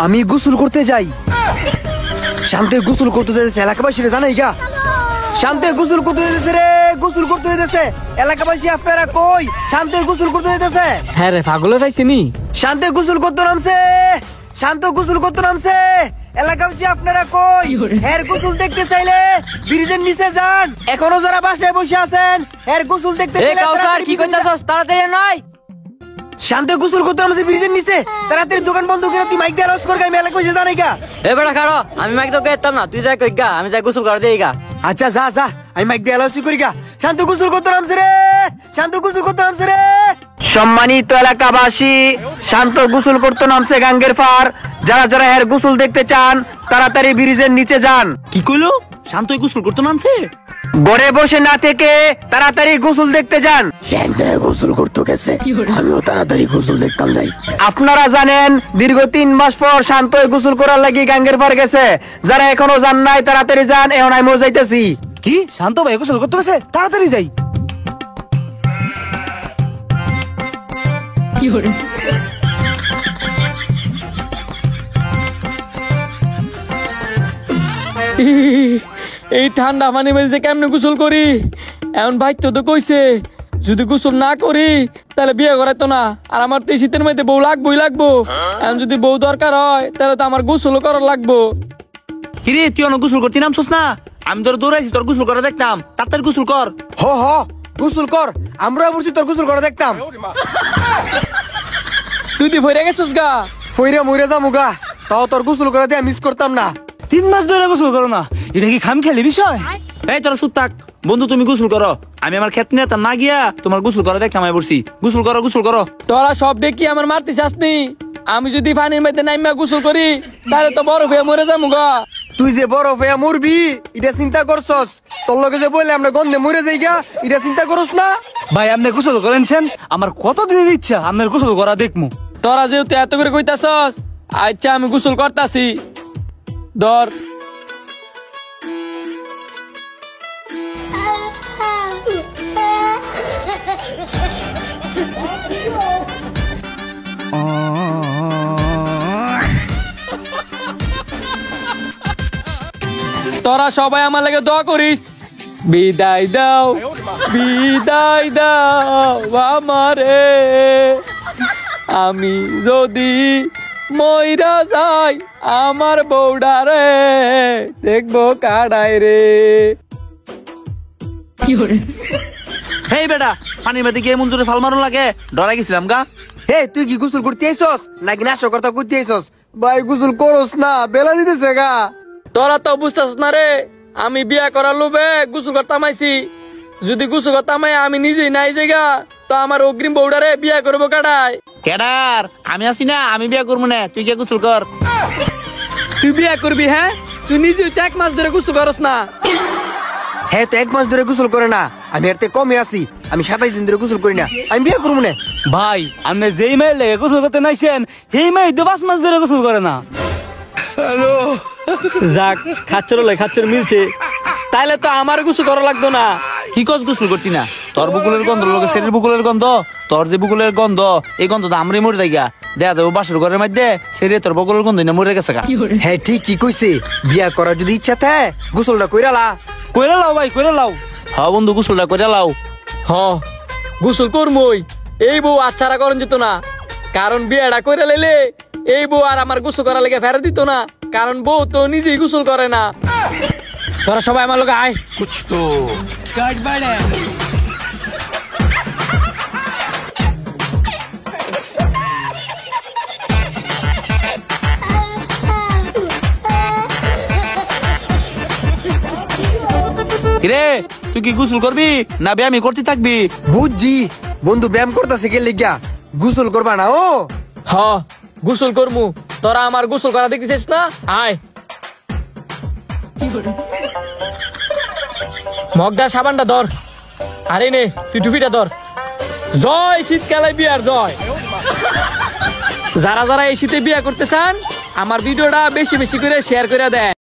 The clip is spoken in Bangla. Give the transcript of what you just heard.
আমি গোসল করতে যাই। শান্তি গোসল করতে যাইতেছে, এলাকাবাসীরা জানাই গা। শান্তি গোসল করতে যাইতেছে রে, গোসল করতে যাইতেছে। এলাকাবাসী আপনারা কই? শান্তি গোসল করতে যাইতেছে। হ্যাঁ রে, পাগলে পাইছিনি। শান্তি গোসল করতে নামছে, শান্ত গোসল করতে নামছে। এলাকাবাসী আপনারা কই? এর গোসল দেখতে চাইলে ব্রিজের নিচে যান। এখনো যারা বাসায় বসে আছেন, এর গোসল দেখতে চাইলে কি করতেছস? তাড়াতাড়ি নয়। শান্তি গোসল করতে নামছে ব্রিজের নিচে। তাড়াতাড়ি দোকান বন্ধ করে তুই মাইক দিয়ে লস কর, আমি এলাকাবাসী জানাই গা। এ বেটা খাড়ো, আমি মাইক তো করতাম না, তুই যাই কই গা, আমি যাই গোসল করে দেই গা। আচ্ছা যা যা, আমি মাইক দিয়ে লস করি গা। শান্ত গোসল করতে নামছে রে, শান্ত গোসল করতে নামছে রে। সম্মানিত এলাকাবাসী, শান্ত গোসল করতে নামছে গাঙ্গের পার। যারা যারা এর গোসল দেখতে চান তাড়াতাড়ি ব্রিজের নিচে যান। কি কইলো? শান্ত গোসল করতে নামছে? ঘরে বসে না থেকে তাড়াতাড়ি গোসল দেখতে যান। শান্ত গোসল করতে গেছে, আমিও তাড়াতাড়ি গোসল দেখতাম যাই। আপনারা জানেন দীর্ঘ 3 মাস পর শান্ত গোসল করার লাগি গাঙ্গের পার গেছে। যারা এখনো যান নাই তাড়াতাড়ি যান, এখন আমিও যাইতেছি। কি শান্ত ভাই গোসল করতে গেছে? তাড়াতাড়ি যাই। এই ঠান্ডা পানি মেঝে কেমনে গোসল করি? এমন ভাই তো কইছে যদি গোসল না করি তাহলে বিয়ে করাইতো না। আর আমার তো শীতের মধ্যে বউ লাগবোই লাগবো। এখন যদি বউ দরকার হয় তাহলে তো আমার গোসল করার লাগবো। কিরে তুই অনেক গোসল করতে নামছস না? আমি তোর দৌড়াইছি, তোর গোসল করে দেখতাম। তাড়াতাড়ি গোসল কর। হ হ গোসল কর, আমরা বলছি তোর গোসল করে দেখতাম। তুই দি ফইরা গেছিস গা? ফইরা মইরা যামু গা, তাও তোর গোসল করে দিয়ে মিস করতাম না। 3 মাস ধরে গোসল করো না, এটা কি খাম খেলি বিষয়? এই তোরা চুপ থাক বন্ধু, তুমি গোসল করো। আমি আমার ক্ষেত নিয়ে না গিয়া তোমার গোসল করে দেখতাম। আমি বলছি গোসল করো, গোসল করো। তোরা সব ডেকে আমার মারতে চাসনি? আমি যদি পানির মধ্যে নাইমা গোসল করি তাহলে তো বরফ হয়ে মরে যাবো গা। তুই যে বরফ হয়ে মরবি এটা চিন্তা করছস? তোর লগে যে বললে আমরা গন্ধে মরে যাই গা, এটা চিন্তা করস না? ভাই আপনি গোসল করেনছেন, আমার কত দিনের ইচ্ছা আপনার গোসল করা দেখমু। তোরা যেহেতু এত করে কইতাছস, আচ্ছা আমি গোসল করতাছি। ধর। তোরা সবাই আমার লাগে দোয়া করিস। বিদায় দাও, বিদায় দাও আমারে, আমি যদি মইরা যাই আমার বউডারে দেখবো কাড়াই রে। হেই বেটা, পানির মধ্যে গিয়ে মন জোরে ফাল মারুন লাগে, ডরাই গেছিলাম গা। হে তুই কি গোসল করতে আইছস নাকি নাশক কথা করতে আইছস? ভাই গোসল করস না, বেলা দিতেছে গা। তোরা তো বুঝতেছ না রে, আমি বিয়া করার লোভে গোসল করতাম আইছি। যদি গোসল করতাম আমি নিজেই নাই জায়গা তো আমার অগ্রিম বউডারে বিয়া করবো কাটাই। কেডার? আমি আছি না, আমি বিয়া করবো না, তুই গিয়ে গোসল কর। তুই বিয়া করবি? হ্যাঁ, তুই নিজেও তো 1 মাস ধরে গোসল করস না। হ্যাঁ তো 1 মাস ধরে গোসল করে না, আমি এর থেকে কমে আছি। আমি 27 দিন ধরে গোসল করি না, আমি বিয়ে করবো না। ভাই আপনি যেই মেয়ে লেগে গোসল করতে নাইছেন সেই মেয়ে 5 মাস ধরে গোসল করে না। যাক, খাচ্চর মিলছে। তাইলে তো আমার গোসল করা লাগতো না। কি কস গোসল করতি না? তোর বুকুলের গন্ধ লোকে শরীর বুকুলের গন্ধ, তোর যে বুকুলের গন্ধ এই গন্ধ তো আমরাই মরে যাইগা। দেখা যাবো বাসর ঘরের মধ্যে শরীরে তোর বুকুলের গন্ধ না মরে গেছে। হ্যাঁ ঠিক কি কইছে, বিয়া করার যদি ইচ্ছা থাকে গোসলটা কইরালা। কইরা লাও ভাই, কইরা লাও। হ্যাঁ বন্ধু গোসলটা কইরা লাও। হ গোসল করমই। এই বউ আচ্ছারা করেন যেত না, কারণ বিয়েটা কইরা লাইলে এই বউ আর আমার গোসল করার লেগে ফেরত দিত না, কারণ বউ তো নিজেই গোসল করে না। তোরা সবাই আমার লোক আয়। কিরে তুই কি গোসল করবি না ব্যায়ামই করতে থাকবি? বুঝছি বন্ধু, ব্যায়াম করতেছে কে লিগা? গোসল করবা না? ও হ গোসল করমু। তোরা আমার গোসল করা দেখতেছিস না? আয়। মগডা সাবানটা ধর, আরে নে তুই টুপিটা ধর। জয় শীতকালে বিয়ার জয়। যারা যারা এই শীতে বিয়া করতে চান আমার ভিডিওটা বেশি বেশি করে শেয়ার করে দেন।